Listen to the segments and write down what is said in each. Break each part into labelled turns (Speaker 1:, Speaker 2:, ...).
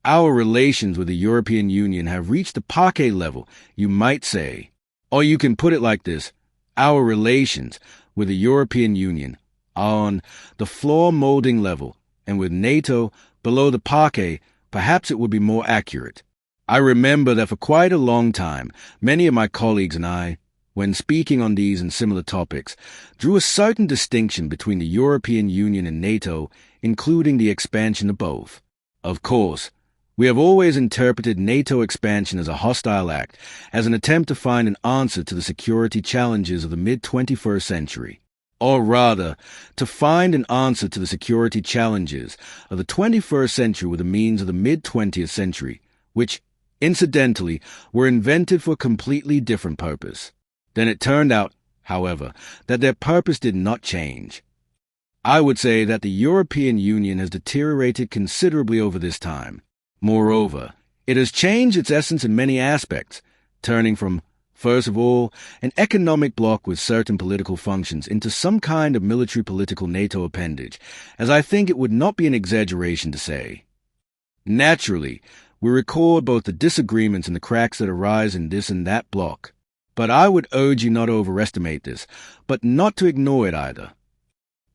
Speaker 1: Our relations with the European Union have reached the parquet level, you might say. Or you can put it like this: our relations with the European Union are on the floor molding level, and with NATO below the parquet, perhaps it would be more accurate. I remember that for quite a long time, many of my colleagues and I, when speaking on these and similar topics, drew a certain distinction between the European Union and NATO, including the expansion of both. Of course, we have always interpreted NATO expansion as a hostile act, as an attempt to find an answer to the security challenges of the mid-21st century. Or rather, to find an answer to the security challenges of the 21st century with the means of the mid-20th century, which, incidentally, were invented for a completely different purpose. Then it turned out, however, that their purpose did not change. I would say that the European Union has deteriorated considerably over this time. Moreover, it has changed its essence in many aspects, turning from, first of all, an economic bloc with certain political functions into some kind of military-political NATO appendage, as I think it would not be an exaggeration to say. Naturally, we record both the disagreements and the cracks that arise in this and that bloc, but I would urge you not to overestimate this, but not to ignore it either.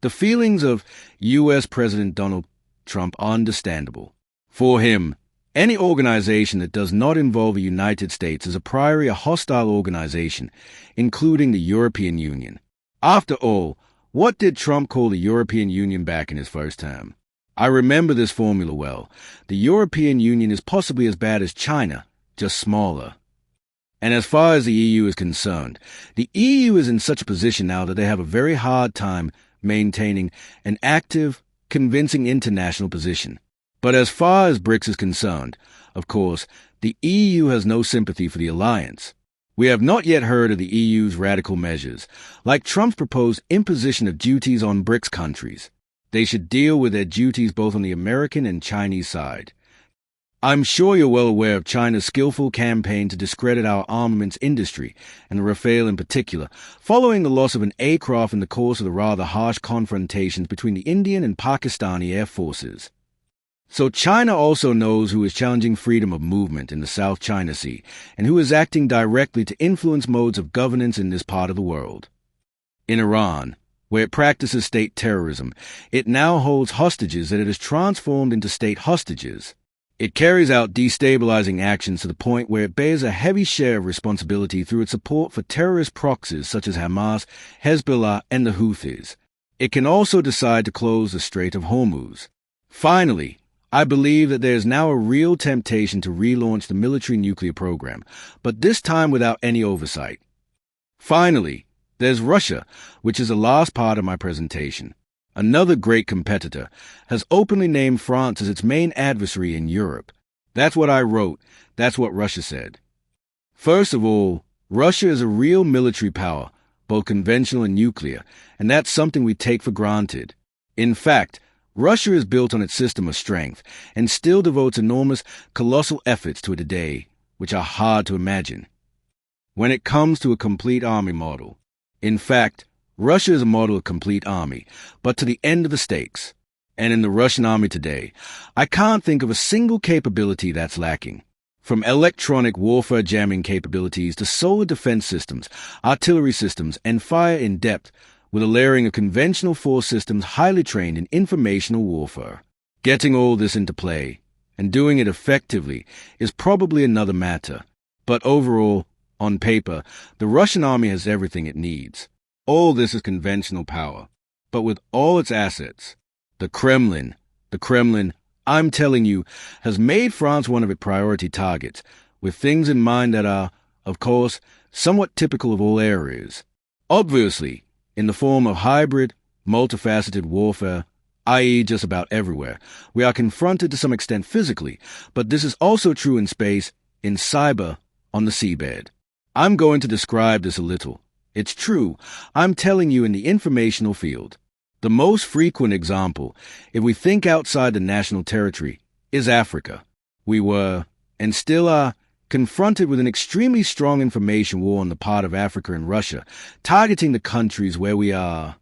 Speaker 1: The feelings of U.S. President Donald Trump are understandable. For him, any organization that does not involve the United States is a priori a hostile organization, including the European Union. After all, what did Trump call the European Union back in his first term? I remember this formula well. The European Union is possibly as bad as China, just smaller. And as far as the EU is concerned, the EU is in such a position now that they have a very hard time maintaining an active, convincing international position. But as far as BRICS is concerned, of course, the EU has no sympathy for the alliance. We have not yet heard of the EU's radical measures, like Trump's proposed imposition of duties on BRICS countries. They should deal with their duties both on the American and Chinese side. I'm sure you're well aware of China's skillful campaign to discredit our armaments industry, and the Rafale in particular, following the loss of an aircraft in the course of the rather harsh confrontations between the Indian and Pakistani air forces. So China also knows who is challenging freedom of movement in the South China Sea, and who is acting directly to influence modes of governance in this part of the world. In Iran, where it practices state terrorism, it now holds hostages that it has transformed into state hostages. It carries out destabilizing actions to the point where it bears a heavy share of responsibility through its support for terrorist proxies such as Hamas, Hezbollah, and the Houthis. It can also decide to close the Strait of Hormuz. Finally, I believe that there is now a real temptation to relaunch the military nuclear program, but this time without any oversight. Finally, there's Russia, which is the last part of my presentation. Another great competitor has openly named France as its main adversary in Europe. That's what I wrote. That's what Russia said. First of all, Russia is a real military power, both conventional and nuclear, and that's something we take for granted. In fact, Russia is built on its system of strength and still devotes enormous, colossal efforts to it today, which are hard to imagine. When it comes to a complete army model, in fact, Russia is a model of complete army, but to the end of the stakes. And in the Russian army today, I can't think of a single capability that's lacking. From electronic warfare jamming capabilities to solar defense systems, artillery systems, and fire in depth, with a layering of conventional force systems highly trained in informational warfare. Getting all this into play, and doing it effectively, is probably another matter. But overall, on paper, the Russian army has everything it needs. All this is conventional power. But with all its assets, the Kremlin, I'm telling you, has made France one of its priority targets, with things in mind that are, of course, somewhat typical of all areas. Obviously, in the form of hybrid, multifaceted warfare, i.e. just about everywhere, we are confronted to some extent physically, but this is also true in space, in cyber, on the seabed. I'm going to describe this a little. It's true, I'm telling you, in the informational field. The most frequent example, if we think outside the national territory, is Africa. We were, and still are, confronted with an extremely strong information war on the part of Africa and Russia, targeting the countries where we are.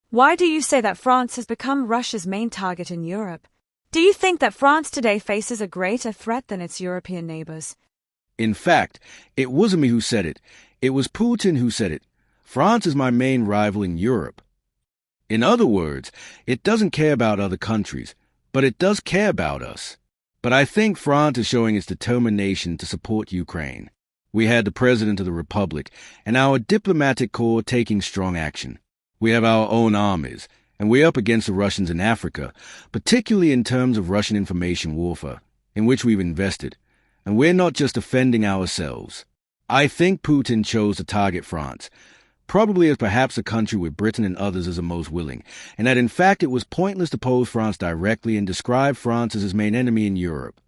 Speaker 2: Why do you say that France has become Russia's main target in Europe? Do you think that France today faces a greater threat than its European neighbors?
Speaker 1: In fact, it wasn't me who said it. It was Putin who said it. France is my main rival in Europe. In other words, it doesn't care about other countries, but it does care about us. But I think France is showing its determination to support Ukraine. We had the President of the Republic and our diplomatic corps taking strong action. We have our own armies, and we're up against the Russians in Africa, particularly in terms of Russian information warfare, in which we've invested. And we're not just defending ourselves. I think Putin chose to target France, probably as perhaps a country where Britain and others is the most willing, and that in fact it was pointless to pose France directly and describe France as his main enemy in Europe.